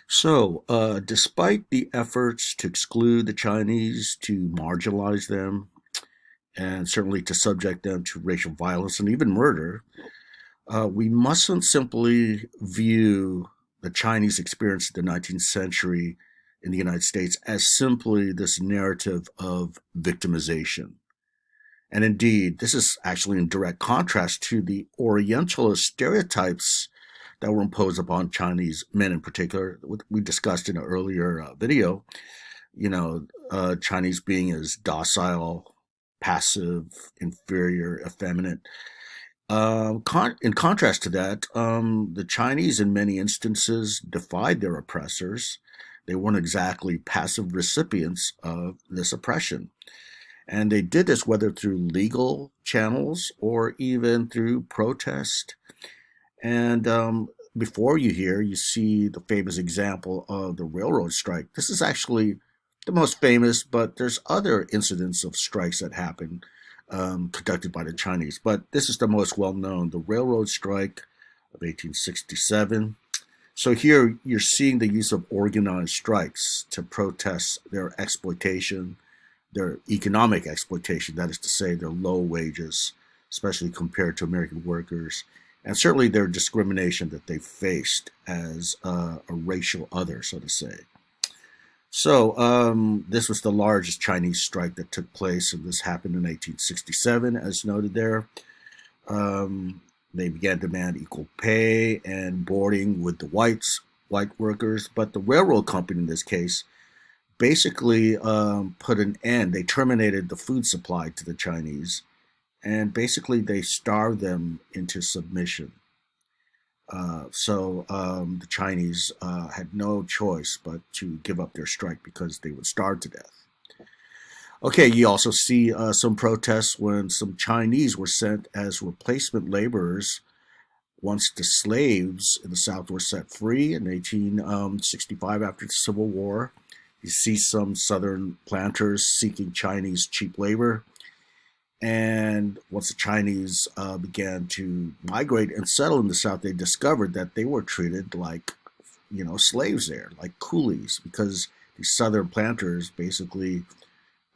Despite the efforts to exclude the Chinese, to marginalize them, and certainly to subject them to racial violence and even murder, we mustn't simply view the Chinese experience in the 19th century in the United States as simply this narrative of victimization. And indeed, this is actually in direct contrast to the Orientalist stereotypes that were imposed upon Chinese men in particular. We discussed in an earlier video, Chinese being as docile, passive, inferior, effeminate. In contrast to that, the Chinese, in many instances, defied their oppressors. They weren't exactly passive recipients of this oppression. And they did this whether through legal channels or even through protest. And before you here, you see the famous example of the railroad strike. This is actually the most famous, but there's other incidents of strikes that happened conducted by the Chinese. But this is the most well known, the railroad strike of 1867. So here you're seeing the use of organized strikes to protest their exploitation, their economic exploitation, that is to say, their low wages, especially compared to American workers, and certainly their discrimination that they faced as a racial other, so to say. This was the largest Chinese strike that took place, and this happened in 1867, as noted there. They began to demand equal pay and boarding with the white workers, but the railroad company in this case basically put an end. They terminated the food supply to the Chinese, and basically they starved them into submission. The Chinese had no choice but to give up their strike because they would starve to death. Okay, you also see some protests when some Chinese were sent as replacement laborers once the slaves in the South were set free in 1865 after the Civil War. You see some Southern planters seeking Chinese cheap labor. And once the Chinese began to migrate and settle in the South, they discovered that they were treated like, slaves there, like coolies, because the Southern planters basically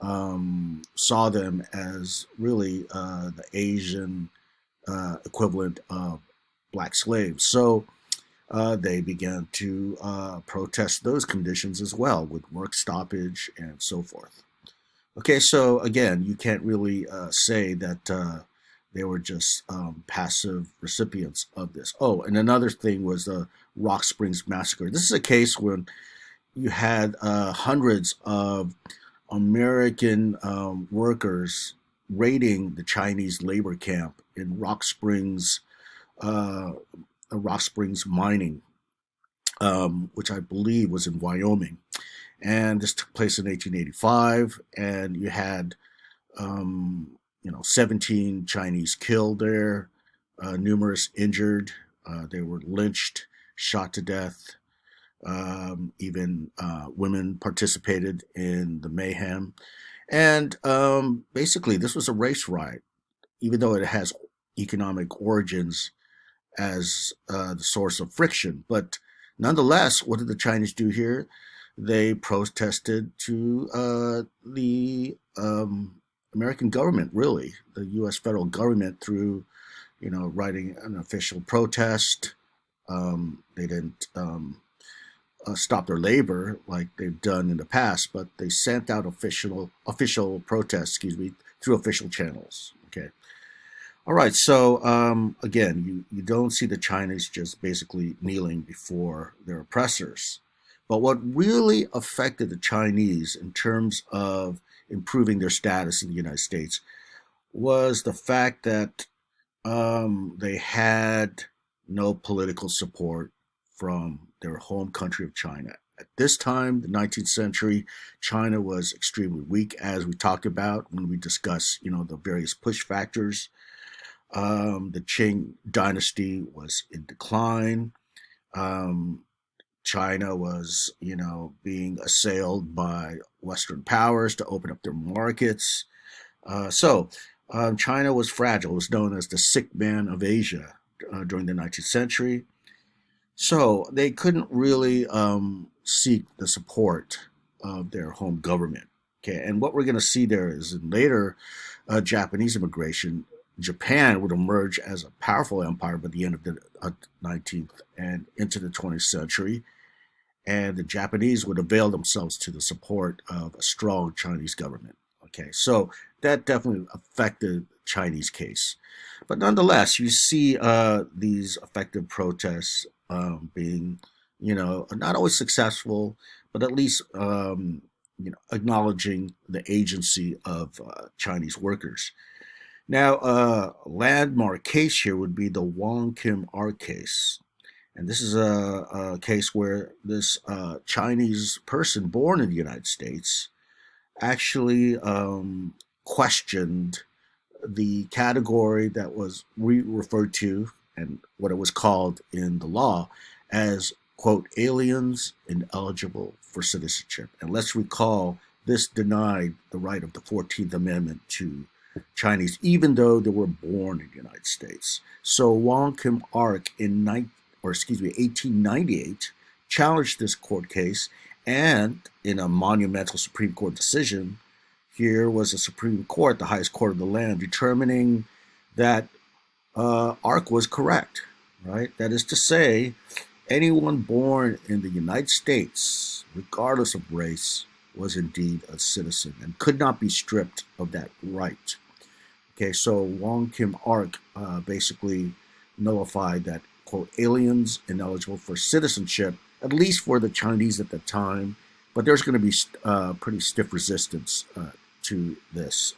saw them as really the Asian equivalent of black slaves. So they began to protest those conditions as well, with work stoppage and so forth. Okay, so again, you can't really say that they were just passive recipients of this. Oh, and another thing was the Rock Springs Massacre. This is a case when you had hundreds of American workers raiding the Chinese labor camp in uh, Rock Springs mining, which I believe was in Wyoming. And this took place in 1885, and you had 17 Chinese killed there, numerous injured. They were lynched, shot to death. Even women participated in the mayhem. And basically, this was a race riot, even though it has economic origins as the source of friction. But nonetheless, what did the Chinese do here? They protested to the American government, really, the U.S. federal government, through, writing an official protest. They didn't stop their labor like they've done in the past, but they sent out official protests, through official channels. Okay. All right. So again, you don't see the Chinese just basically kneeling before their oppressors. But what really affected the Chinese in terms of improving their status in the United States was the fact that they had no political support from their home country of China. At this time, the 19th century, China was extremely weak, as we talked about when we discussed, the various push factors. The Qing dynasty was in decline. Um, China was, being assailed by Western powers to open up their markets. China was fragile. It was known as the sick man of Asia during the 19th century. So they couldn't really seek the support of their home government. Okay, and what we're going to see there is in later Japanese immigration, Japan would emerge as a powerful empire by the end of the 19th and into the 20th century, and the Japanese would avail themselves to the support of a strong Chinese government. Okay, so that definitely affected the Chinese case. But nonetheless, you see these effective protests being, not always successful, but at least, acknowledging the agency of Chinese workers. Now, a landmark case here would be the Wong Kim Ark case. And this is a case where this Chinese person born in the United States actually questioned the category that was referred to and what it was called in the law as, quote, aliens ineligible for citizenship. And let's recall this denied the right of the 14th Amendment to Chinese, even though they were born in the United States. So Wong Kim Ark in 1898 challenged this court case, and in a monumental Supreme Court decision, here was the Supreme Court, the highest court of the land, determining that Ark was correct, right? That is to say, anyone born in the United States, regardless of race, was indeed a citizen and could not be stripped of that right. Okay, so Wong Kim Ark basically nullified that, quote, aliens ineligible for citizenship, at least for the Chinese at the time, but there's going to be pretty stiff resistance to this,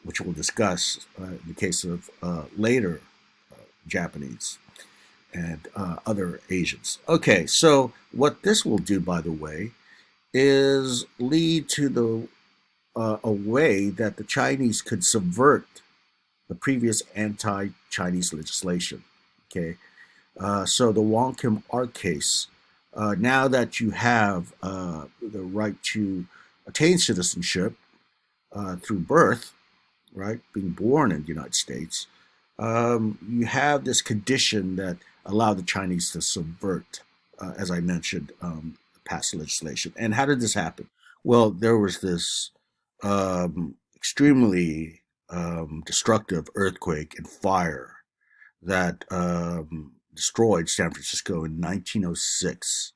which we'll discuss in the case of later Japanese and other Asians. Okay, so what this will do, by the way, is lead to a way that the Chinese could subvert the previous anti-Chinese legislation. Okay, so the Wong Kim Ark case, now that you have the right to attain citizenship through birth, right, being born in the United States, you have this condition that allowed the Chinese to subvert, as I mentioned, past legislation. And how did this happen? Well, there was this extremely destructive earthquake and fire that destroyed San Francisco in 1906.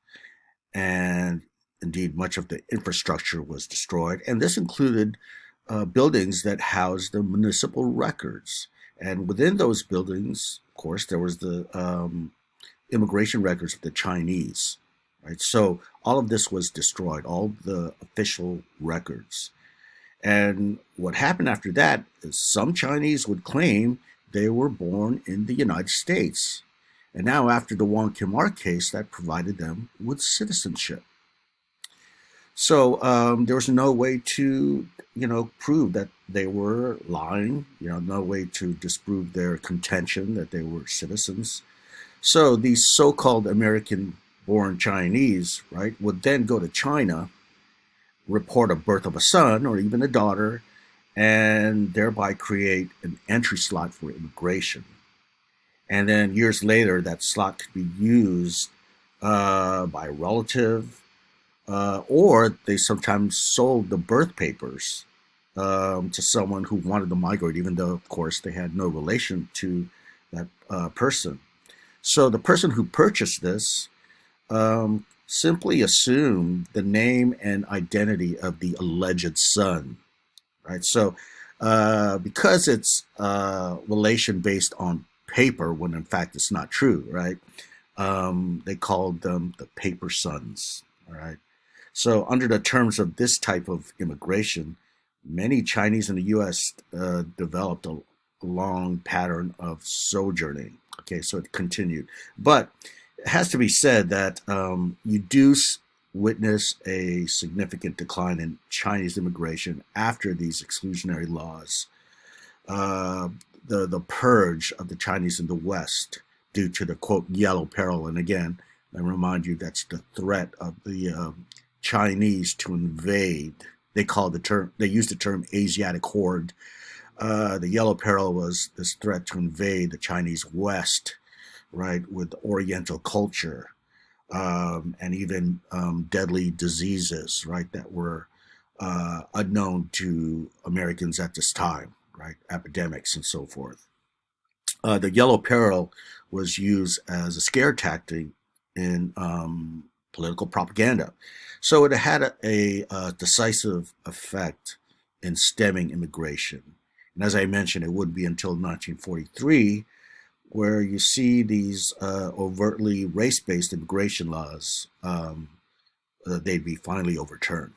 And indeed, much of the infrastructure was destroyed. And this included buildings that housed the municipal records. And within those buildings, of course, there was the immigration records of the Chinese. Right? So all of this was destroyed, all the official records. And what happened after that is some Chinese would claim they were born in the United States. And now, after the Wong Kim Ark case, that provided them with citizenship. So there was no way to, prove that they were lying. No way to disprove their contention that they were citizens. So these so-called American-born Chinese, right, would then go to China, report a birth of a son or even a daughter, and thereby create an entry slot for immigration. And then years later, that slot could be used by a relative, or they sometimes sold the birth papers to someone who wanted to migrate, even though, of course, they had no relation to that person. So the person who purchased this simply assumed the name and identity of the alleged son, right? So because it's relation based on paper, when in fact it's not true, right? They called them the paper sons, all right? So under the terms of this type of immigration, many Chinese in the U.S. Developed a long pattern of sojourning. Okay, so it continued. But it has to be said that you do witness a significant decline in Chinese immigration after these exclusionary laws. The purge of the Chinese in the West due to the, quote, yellow peril. And again, I remind you, that's the threat of the Chinese to invade. They used the term Asiatic horde. The yellow peril was this threat to invade the Chinese West right, with Oriental culture, and even deadly diseases, right, that were unknown to Americans at this time, right, epidemics and so forth. The yellow peril was used as a scare tactic in political propaganda. So it had a decisive effect in stemming immigration. And as I mentioned, it wouldn't be until 1943 where you see these overtly race based immigration laws, they'd be finally overturned.